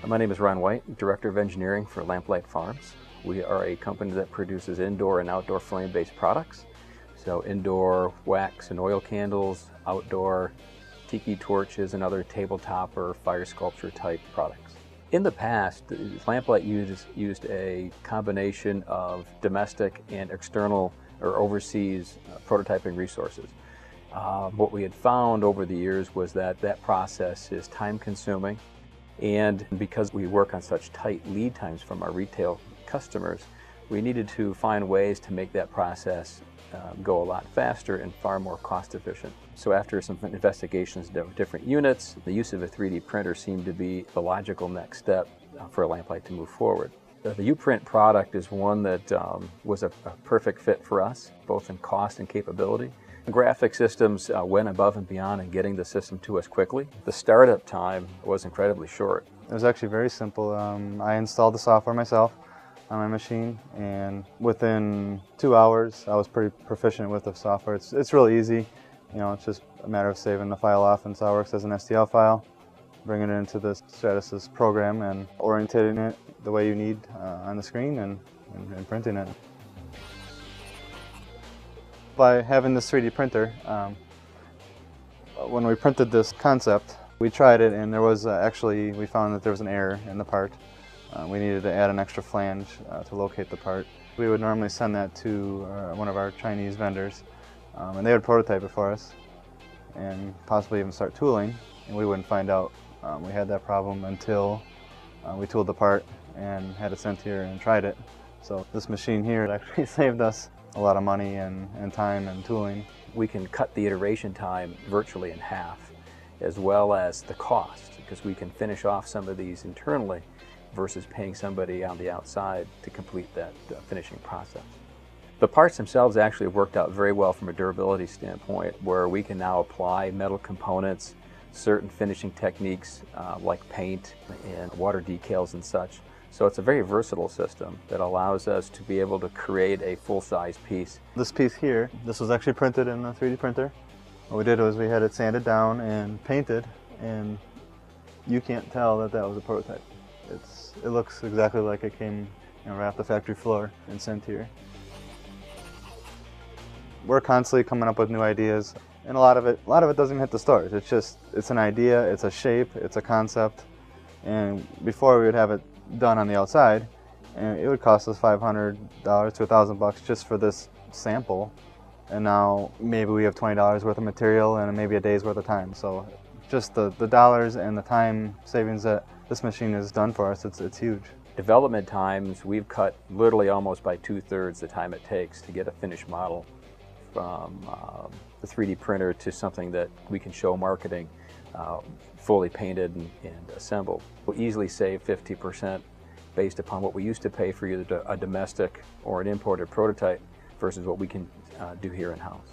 My name is Ron White, Director of Engineering for Lamplight Farms. We are a company that produces indoor and outdoor flame-based products. So indoor wax and oil candles, outdoor tiki torches, and other tabletop or fire sculpture type products. In the past, Lamplight used a combination of domestic and external or overseas prototyping resources. What we had found over the years was that that process is time consuming, and because we work on such tight lead times from our retail customers, we needed to find ways to make that process go a lot faster and far more cost efficient. So after some investigations of different units, the use of a 3D printer seemed to be the logical next step for a Lamplight to move forward. The U-Print product is one that was a perfect fit for us, both in cost and capability. Graphic systems went above and beyond in getting the system to us quickly. The startup time was incredibly short. It was actually very simple. I installed the software myself on my machine, and within 2 hours I was pretty proficient with the software. It's really easy. You know, it's just a matter of saving the file off in SolidWorks as an STL file, bringing it into the Stratasys program and orientating it the way you need on the screen and printing it. By having this 3D printer, when we printed this concept, we tried it, and there was we found that there was an error in the part. We needed to add an extra flange to locate the part. We would normally send that to one of our Chinese vendors, and they would prototype it for us and possibly even start tooling, and we wouldn't find out we had that problem until we tooled the part and had it sent here and tried it. So this machine here actually saved us a lot of money and time and tooling. We can cut the iteration time virtually in half, as well as the cost, because we can finish off some of these internally versus paying somebody on the outside to complete that finishing process. The parts themselves actually worked out very well from a durability standpoint, where we can now apply metal components, certain finishing techniques like paint and water decals and such. So it's a very versatile system that allows us to be able to create a full-size piece. This piece here, this was actually printed in a 3D printer. What we did was we had it sanded down and painted, and you can't tell that that was a prototype. It looks exactly like it came right off the factory floor and sent here. We're constantly coming up with new ideas, and a lot of it doesn't even hit the stores. It's an idea, it's a shape, it's a concept, and before we would have it done on the outside, and it would cost us $500 to $1,000 just for this sample, and now maybe we have $20 worth of material and maybe a day's worth of time. So just the dollars and the time savings that this machine has done for us, it's huge. Development times, we've cut literally almost by 2/3 the time it takes to get a finished model from the 3D printer to something that we can show marketing fully painted and assembled. We'll easily save 50% based upon what we used to pay for either a domestic or an imported prototype versus what we can do here in-house.